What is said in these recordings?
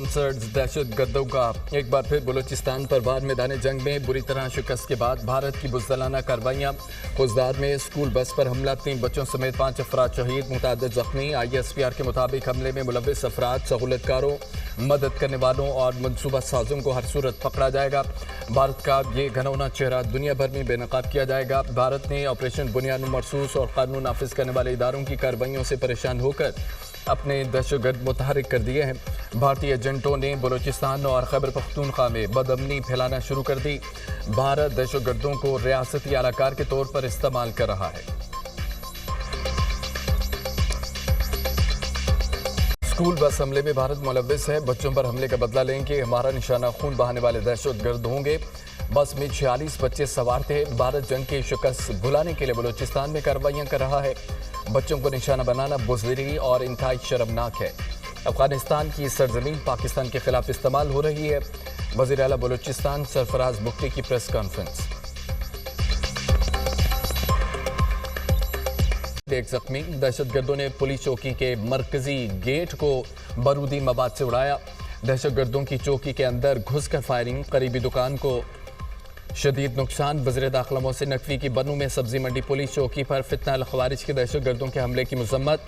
Sponsored दहशत गर्दों का एक बार फिर बलूचिस्तान पर वार मैदान जंग में बुरी तरह शिकस्त के बाद भारत की बुज़दिलाना कार्रवाइयाँ। खुजदार में स्कूल बस पर हमला, 3 बच्चों समेत 5 अफराद शहीद, मुतअद्दिद जख्मी। ISPR के मुताबिक हमले में मुलव्विस अफराद, सहूलतकारों, मदद करने वालों और मनसूबा साजों को हर सूरत पकड़ा जाएगा। भारत का ये घनौना चेहरा दुनिया भर में बेनकाब किया जाएगा। भारत ने ऑपरेशन बुनियाद मरसूस और कानून नाफिज करने वाले इदारों की कार्रवाइयों से परेशान होकर अपने दहशतगर्द मुतहरिक कर दिए हैं। भारतीय एजेंटों ने बलूचिस्तान और खैबर पख्तूनख्वा में बदअमनी फैलाना शुरू कर दी। भारत दहशतगर्दों को रियासती अलाकार के तौर पर इस्तेमाल कर रहा है। स्कूल बस हमले में भारत मुलव्विस है। बच्चों पर हमले का बदला लेंगे, हमारा निशाना खून बहाने वाले दहशतगर्द होंगे। बस में 46 बच्चे सवार थे। भारत जंग की शिकस्त भुलाने के लिए बलूचिस्तान में कार्रवाइयां कर रहा है। बच्चों को निशाना बनाना बुज़दिली और इंतहाई शर्मनाक है। अफगानिस्तान की सरजमीन पाकिस्तान के खिलाफ इस्तेमाल हो रही है। वज़ीर आला बलूचिस्तान सरफराज बुख्ती की प्रेस कॉन्फ्रेंस। एक जख्मी, दहशतगर्दों ने पुलिस चौकी के मरकजी गेट को बारूदी मवाद से उड़ाया। दहशतगर्दों की चौकी के अंदर घुसकर फायरिंग, करीबी दुकान को शदीद नुकसान। वज़ीर दाखिला मोहसिन नकवी की बनू में सब्जी मंडी पुलिस चौकी पर फितना अल खवारिज के दहशतगर्दों के हमले की मजम्मत।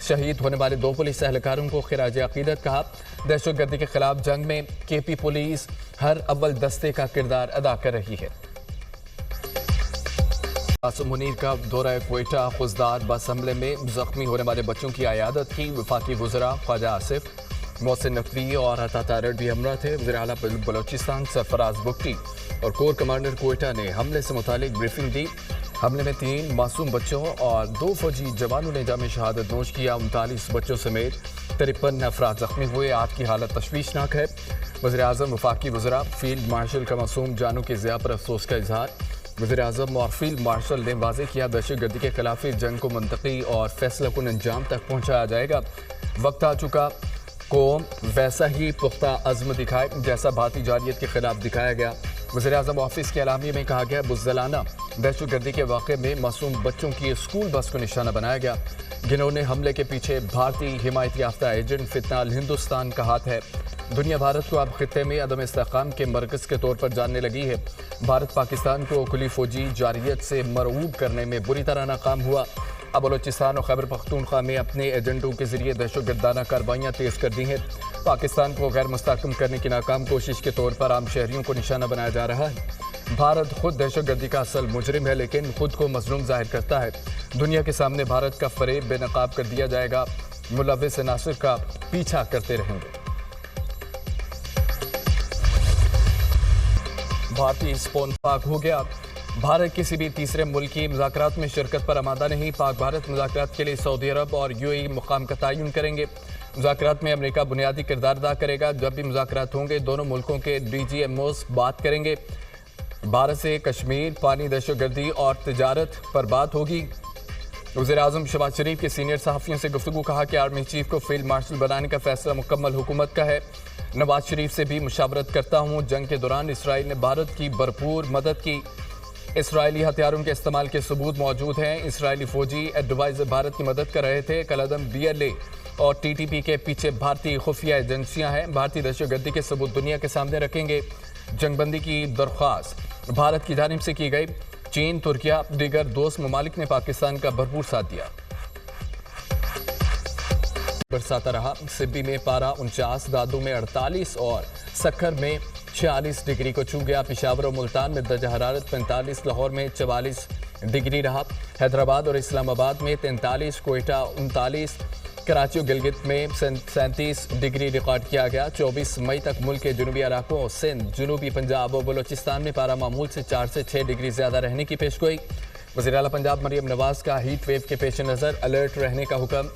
शहीद होने वाले 2 पुलिस एहलकारों को खिराज अकीदत कहा। दहशतगर्दी के खिलाफ जंग में KP पुलिस हर अव्वल दस्ते का किरदार अदा कर रही है। आसिम मुनीर का दौरा क्वेटा, खुजदार बस हमले में जख्मी होने वाले बच्चों की अयादत की। वफाकी वज़रा ख्वाजा आसिफ, मोहसिन नकवी और अता तारड़ भी हमरा थे। वज़ीर आला बलूचिस्तान सरफराज बुख्ती और कोर कमांडर क्वेटा ने हमले से मुतालिक ब्रीफिंग दी। हमले में 3 मासूम बच्चों और 2 फौजी जवानों ने जाम शहादत नोश किया। 39 बच्चों समेत 53 अफराद जख्मी हुए। 8 की हालत तशवीशनाक है। वज़ीर आज़म, वफाकी वज़रा, फील्ड मार्शल का मासूम जानों की ज़िया पर अफसोस का इजहार। वज़ीर आज़म और फील्ड मार्शल ने वाज़ेह किया, दहशतगर्दी के खिलाफ जंग को मंतकी और फैसला कुन अंजाम तक पहुँचाया जाएगा। वक्त आ चुका कौम वैसा ही पुख्ता अज़्म दिखाए जैसा भारतीय जारियत के खिलाफ दिखाया गया। वज़ीर आज़म ऑफिस के एलामिया में कहा गया, बुज़दिलाना दहशतगर्दी के वाक़े में मासूम बच्चों की स्कूल बस को निशाना बनाया गया। जिन्होंने हमले के पीछे भारतीय हिमायत याफ्ता एजेंट फितना अल हिंदुस्तान का हाथ है। दुनिया भारत को अब खित्ते में अदम इस्तेहकाम के मरकज़ के तौर पर जानने लगी है। भारत पाकिस्तान को खुली फौजी जारियत से मरऊब करने में बुरी तरह नाकाम हुआ। अब बलूचिस्तान और खैबर पख्तूनख्वा में अपने एजेंटों के जरिए दहशतगर्दाना कार्रवाइयाँ तेज़ कर दी हैं। पाकिस्तान को गैर मुस्तहकम करने की नाकाम कोशिश के तौर पर आम शहरियों को निशाना बनाया जा रहा है। भारत खुद दहशतगर्दी का असल मुजरिम है, लेकिन खुद को मजलूम जाहिर करता है। दुनिया के सामने भारत का फरेब बेनकाब कर दिया जाएगा। मुलव्विस अनासिर का पीछा करते रहेंगे। भारतीय स्पोन पाक हो गया। भारत किसी भी तीसरे मुल्क की मुज़ाकरात में शिरकत पर आमादा नहीं। पाक भारत मुज़ाकरात के लिए सऊदी अरब और UAE मुकाम का तयन करेंगे। मुज़ाकरात में अमेरिका बुनियादी किरदार अदा करेगा। जब भी मुज़ाकरात होंगे, दोनों मुल्कों के DGMOs बात करेंगे। भारत से कश्मीर, पानी, दहशतगर्दी और तिजारत पर बात होगी। वज़ीर आज़म शहबाज शरीफ के सीनियर सहाफ़ियों से गुफ्तगू, कहा कि आर्मी चीफ को फील्ड मार्शल बनाने का फैसला मुकम्मल हुकूमत का है। नवाज शरीफ से भी मुशावरत करता हूँ। जंग के दौरान इसराइल ने भारत की भरपूर मदद की। इसराइली हथियारों के इस्तेमाल के सबूत मौजूद हैं। इसराइली फौजी एडवाइजर भारत की मदद कर रहे थे। कलअदम BLA और TTP के पीछे भारतीय खुफिया एजेंसियां हैं। भारतीय दहशतगर्दी के सबूत दुनिया के सामने रखेंगे। जंगबंदी की दरख्वास्त भारत की जानिब से की गई। चीन, तुर्किया, दीगर दोस्त ममालिक ने पाकिस्तान का भरपूर साथ दिया। बरसाता रहा। सिब्बी में पारा 49, दादू में 48 और सक्खर में 46 डिग्री को छू गया। पेशावर और मुल्तान में दर्जा हरारत 45, लाहौर में 44 डिग्री रहा। हैदराबाद और इस्लामाबाद में 43, कोयटा 39, कराची और गिलगित में 37 डिग्री रिकॉर्ड किया गया। 24 मई तक मुल्क के जनूबी इलाकों, सिंध, जनूबी पंजाब और बलूचिस्तान में पारा मामूल से 4 से 6 डिग्री ज़्यादा रहने की पेशगोई। वज़ीर आला पंजाब मरियम नवाज का हीट वेव के पेश नज़र अलर्ट रहने का हुक्म।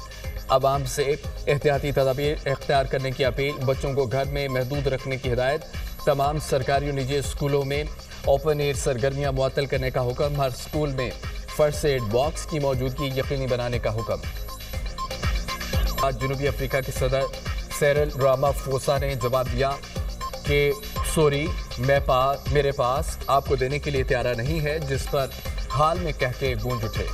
आवाम से एहतियाती तदाबीर इख्तियार करने की अपील। बच्चों को घर में महदूद रखने की हिदायत। तमाम सरकारी और निजी स्कूलों में ओपन एयर सरगर्मियाँ मुअत्तल करने का हुक्म। हर स्कूल में फर्स्ट एड बॉक्स की मौजूदगी यकीनी बनाने का हुक्म। आज जनूबी अफ्रीका के सदर सिरिल रामाफोसा ने जवाब दिया कि सॉरी, मेरे पास आपको देने के लिए तैयार नहीं है, जिस पर हाल में कह के गूंज उठे।